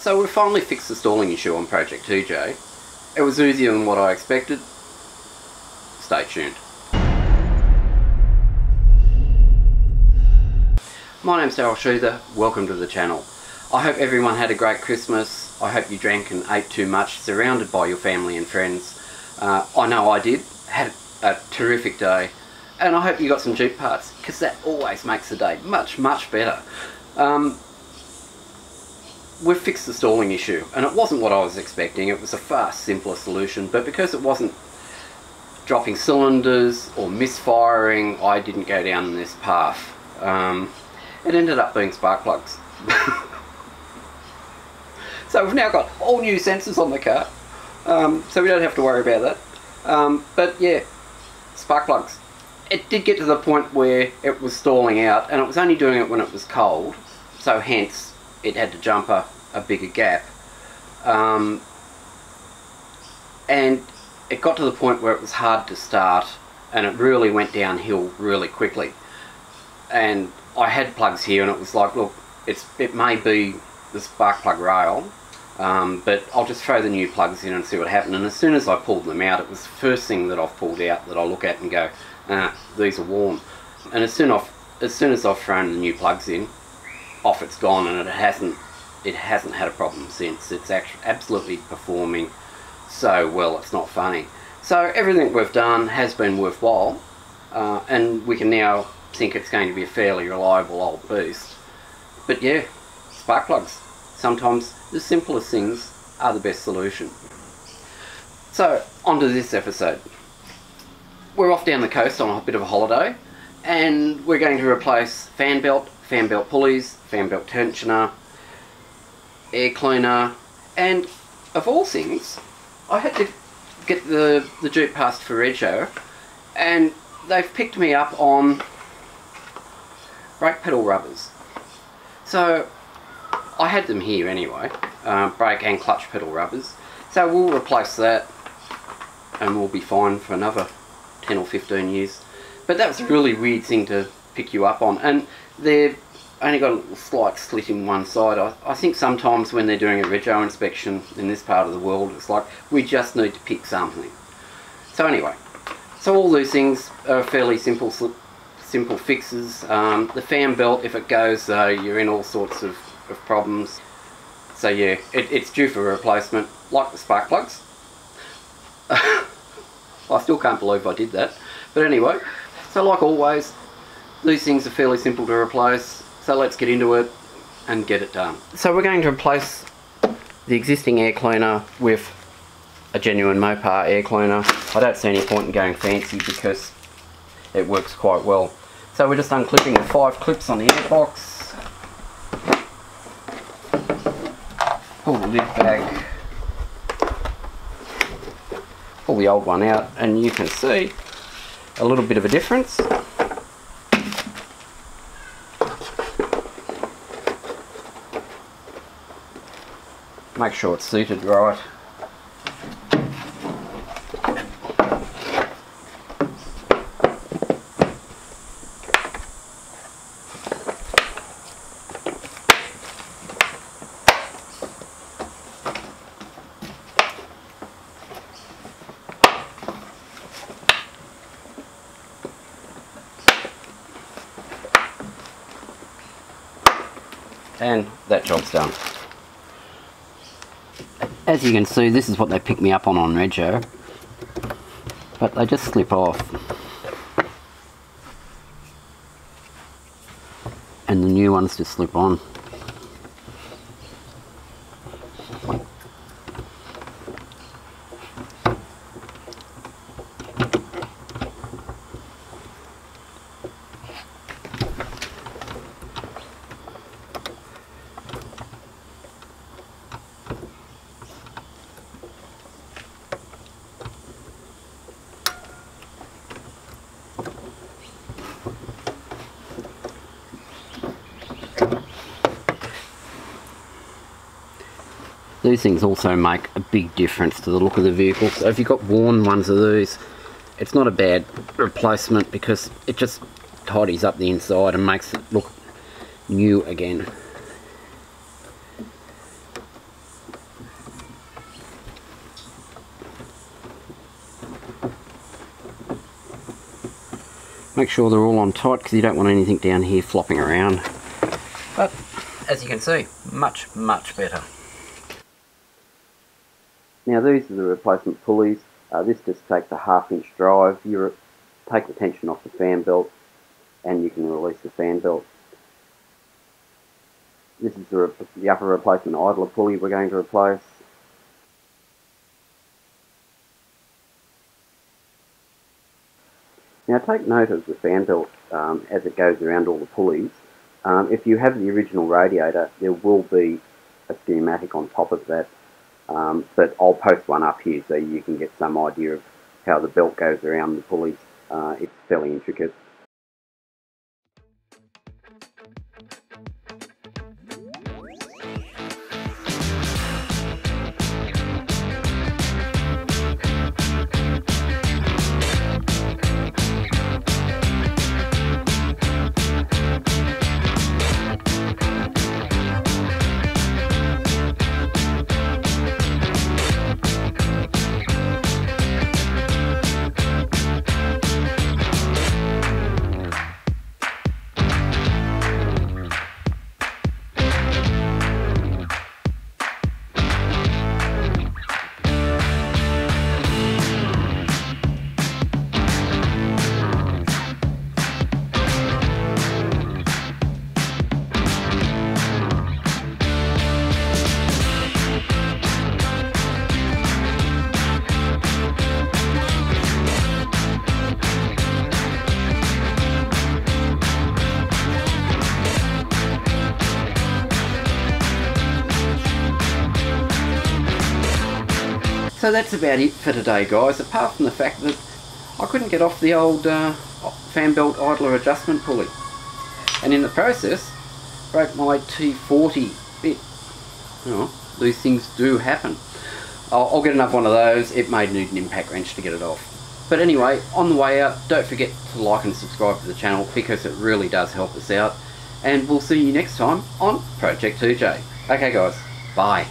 So we finally fixed the stalling issue on Project TJ. It was easier than what I expected. Stay tuned. My name's Daryl Sheether, welcome to the channel. I hope everyone had a great Christmas. I hope you drank and ate too much, surrounded by your family and friends. I know I did, had a terrific day, and I hope you got some Jeep parts, because that always makes the day much better. We've fixed the stalling issue, and it wasn't what I was expecting. It was a far simpler solution, but because it wasn't dropping cylinders or misfiring, I didn't go down this path. It ended up being spark plugs. So we've now got all new sensors on the car, so we don't have to worry about that. But yeah, spark plugs. It did get to the point where it was stalling out, and it was only doing it when it was cold, so hence it had to jump a bigger gap. And it got to the point where it was hard to start, and it really went downhill really quickly. And I had plugs here, and it was like, look, it may be the spark plug rail, but I'll just throw the new plugs in and see what happened. And as soon as I pulled them out, it was the first thing that I've pulled out that I look at and go, these are warm. And as soon as I've thrown the new plugs in, off it's gone, and it hasn't had a problem since. It's actually absolutely performing so well, it's not funny. So everything we've done has been worthwhile, and we can now think it's going to be a fairly reliable old beast. But yeah, spark plugs. Sometimes the simplest things are the best solution. So on to this episode. We're off down the coast on a bit of a holiday, and we're going to replace fan belt pulleys, fan belt tensioner, air cleaner, and of all things, I had to get the Jeep passed for rego, and they've picked me up on brake pedal rubbers. So I had them here anyway, brake and clutch pedal rubbers. So we'll replace that, and we'll be fine for another 10 or 15 years. But that was a really weird thing to pick you up on, and they've only got a little slight slit in one side. I think sometimes when they're doing a rego inspection in this part of the world, it's like, we just need to pick something. So anyway, so all these things are fairly simple fixes. The fan belt, if it goes, you're in all sorts of problems. So yeah, it's due for replacement, like the spark plugs. I still can't believe I did that. But anyway, so like always, these things are fairly simple to replace. So let's get into it and get it done. So we're going to replace the existing air cleaner with a genuine Mopar air cleaner. I don't see any point in going fancy because it works quite well. So we're just unclipping the 5 clips on the air box. Pull the lid back. Pull the old one out, and you can see a little bit of a difference. Make sure it's seated right. And that job's done. As you can see, this is what they picked me up on rego, but they just slip off, and the new ones just slip on. These things also make a big difference to the look of the vehicle. So if you've got worn ones of these, it's not a bad replacement because it just tidies up the inside and makes it look new again. Make sure they're all on tight because you don't want anything down here flopping around. But as you can see, much better. Now these are the replacement pulleys. This just takes a 1/2 inch drive. You take the tension off the fan belt and you can release the fan belt. This is the upper replacement idler pulley we're going to replace. Now take note of the fan belt as it goes around all the pulleys. If you have the original radiator, there will be a schematic on top of that, but I'll post one up here so you can get some idea of how the belt goes around the pulleys. It's fairly intricate. So that's about it for today, guys, apart from the fact that I couldn't get off the old fan belt idler adjustment pulley, and in the process broke my T40 bit. Oh, these things do happen. I'll get another one of those. It may need an impact wrench to get it off. But anyway, on the way out, don't forget to like and subscribe to the channel because it really does help us out, and we'll see you next time on Project 2J. Okay guys, bye.